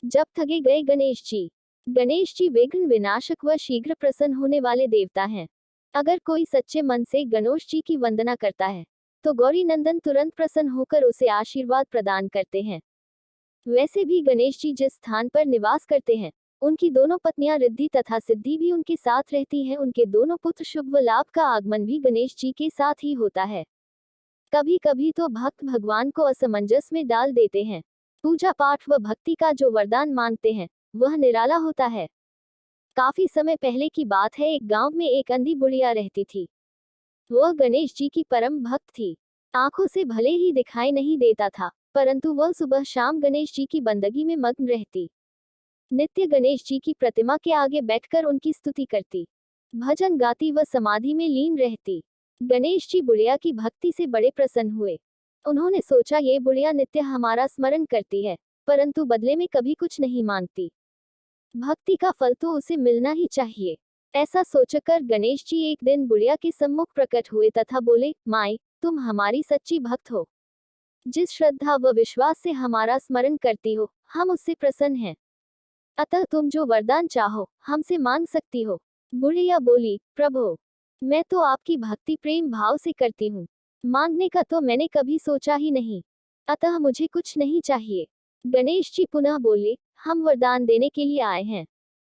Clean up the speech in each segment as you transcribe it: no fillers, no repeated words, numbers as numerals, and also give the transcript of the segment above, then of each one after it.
जब थके गए गणेश जी। गणेश जी विघ्न विनाशक व शीघ्र प्रसन्न होने वाले देवता हैं। अगर कोई सच्चे मन से गणेश जी की वंदना करता है तो गौरी नंदन तुरंत प्रसन्न होकर उसे आशीर्वाद प्रदान करते हैं। वैसे भी गणेश जी जिस स्थान पर निवास करते हैं उनकी दोनों पत्नियां रिद्धि तथा सिद्धि भी उनके साथ रहती हैं। उनके दोनों पुत्र शुभ व लाभ का आगमन भी गणेश जी के साथ ही होता है। कभी कभी तो भक्त भगवान को असमंजस में डाल देते हैं। पूजा पाठ व भक्ति का जो वरदान मांगते हैं वह निराला होता है। काफी समय पहले की बात है, एक गांव में एक अंधी बुढ़िया रहती थी। वह गणेश जी की परम भक्त थी। आंखों से भले ही दिखाई नहीं देता था, परंतु वह सुबह शाम गणेश जी की बंदगी में मग्न रहती। नित्य गणेश जी की प्रतिमा के आगे बैठकर उनकी स्तुति करती, भजन गाती व समाधि में लीन रहती। गणेश जी बुढ़िया की भक्ति से बड़े प्रसन्न हुए। उन्होंने सोचा ये बुढ़िया नित्य हमारा स्मरण करती है, परंतु बदले में कभी कुछ नहीं मांगती। भक्ति का फल तो उसे मिलना ही चाहिए। ऐसा सोचकर गणेश जी एक दिन बुढ़िया के सम्मुख प्रकट हुए तथा बोले, माई, तुम हमारी सच्ची भक्त हो। जिस श्रद्धा व विश्वास से हमारा स्मरण करती हो, हम उससे प्रसन्न हैं। अतः तुम जो वरदान चाहो हमसे मांग सकती हो। बुढ़िया बोली, प्रभु, मैं तो आपकी भक्ति प्रेम भाव से करती हूँ। मांगने का तो मैंने कभी सोचा ही नहीं, अतः मुझे कुछ नहीं चाहिए। गणेश जी पुनः बोले, हम वरदान देने के लिए आए हैं।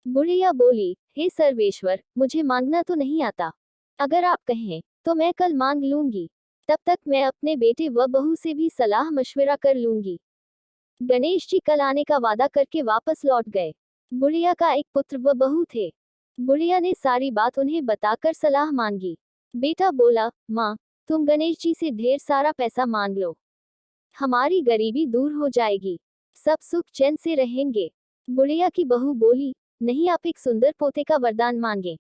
बुढ़िया बोली, हे सर्वेश्वर, मुझे मांगना तो नहीं आता। अगर आप कहें तो मैं कल मांग लूंगी, तब तक मैं अपने बेटे व बहू से भी सलाह मशविरा कर लूंगी। गणेश जी कल आने का वादा करके वापस लौट गए। बुढ़िया का एक पुत्र व बहू थे। बुढ़िया ने सारी बात उन्हें बताकर सलाह मांगी। बेटा बोला, माँ, तुम गणेश जी से ढेर सारा पैसा मांग लो, हमारी गरीबी दूर हो जाएगी, सब सुख चैन से रहेंगे। बुढ़िया की बहू बोली, नहीं, आप एक सुंदर पोते का वरदान मांगे,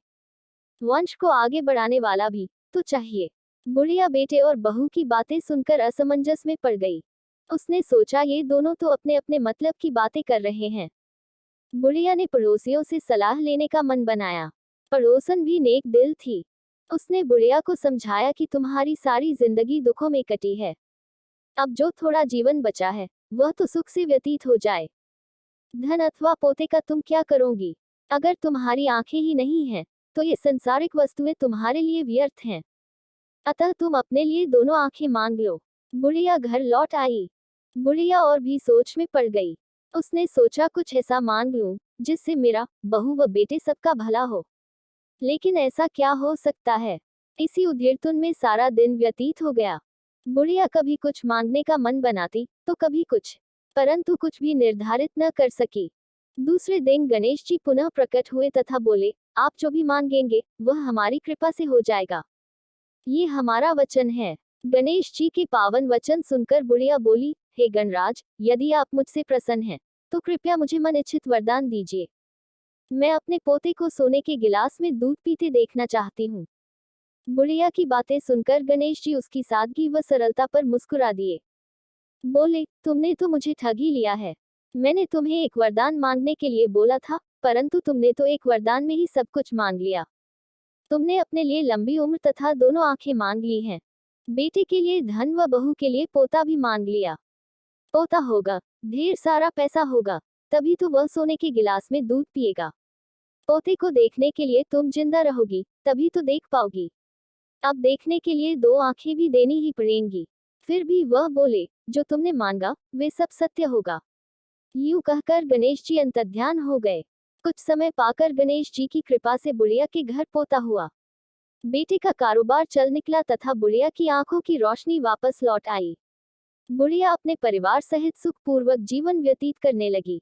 वंश को आगे बढ़ाने वाला भी तो चाहिए। बुढ़िया बेटे और बहू की बातें सुनकर असमंजस में पड़ गई। उसने सोचा ये दोनों तो अपने अपने मतलब की बातें कर रहे हैं। बुढ़िया ने पड़ोसियों से सलाह लेने का मन बनाया। पड़ोसन भी नेक दिल थी। उसने बुढ़िया को समझाया कि तुम्हारी सारी जिंदगी दुखों में कटी है, अब जो थोड़ा जीवन बचा है वह तो सुख से व्यतीत हो जाए। धन अथवा पोते का तुम क्या करोगी? अगर तुम्हारी आंखें ही नहीं हैं, तो ये संसारिक वस्तुएं तुम्हारे लिए व्यर्थ हैं। अतः तुम अपने लिए दोनों आंखें मांग लो। बुढ़िया घर लौट आई। बुढ़िया और भी सोच में पड़ गई। उसने सोचा कुछ ऐसा मांग लूं जिससे मेरा, बहू व बेटे सबका भला हो। लेकिन ऐसा क्या हो सकता है? इसी उधेड़पुन में सारा दिन व्यतीत हो गया। बुढ़िया कभी कुछ मांगने का मन बनाती तो कभी कुछ, परंतु कुछ भी निर्धारित न कर सकी। दूसरे दिन गणेश जी पुनः प्रकट हुए तथा बोले, आप जो भी मांगेंगे वह हमारी कृपा से हो जाएगा, ये हमारा वचन है। गणेश जी के पावन वचन सुनकर बुढ़िया बोली, हे गणराज, यदि आप मुझसे प्रसन्न हैं तो कृपया मुझे मन इच्छित वरदान दीजिए। मैं अपने पोते को सोने के गिलास में दूध पीते देखना चाहती हूँ। बुढ़िया की बातें सुनकर गणेश जी उसकी सादगी व सरलता पर मुस्कुरा दिए। बोले, तुमने तो मुझे ठग ही लिया है। मैंने तुम्हें एक वरदान मांगने के लिए बोला था, परंतु तुमने तो एक वरदान में ही सब कुछ मांग लिया। तुमने अपने लिए लंबी उम्र तथा दोनों आंखें मांग ली हैं। बेटे के लिए धन व बहू के लिए पोता भी मांग लिया। पोता होगा, ढेर सारा पैसा होगा, तभी तो वह सोने के गिलास में दूध पिएगा। पोते को देखने के लिए तुम जिंदा रहोगी, तभी तो देख पाओगी। अब देखने के लिए दो आंखें भी देनी ही पड़ेंगी। फिर भी वह बोले, जो तुमने मांगा वे सब सत्य होगा। यूं कहकर गणेश जी अंतर्ध्यान हो गए। कुछ समय पाकर गणेश जी की कृपा से बुढ़िया के घर पोता हुआ। बेटे का कारोबार चल निकला तथा बुढ़िया की आंखों की रोशनी वापस लौट आई। बुढ़िया अपने परिवार सहित सुखपूर्वक जीवन व्यतीत करने लगी।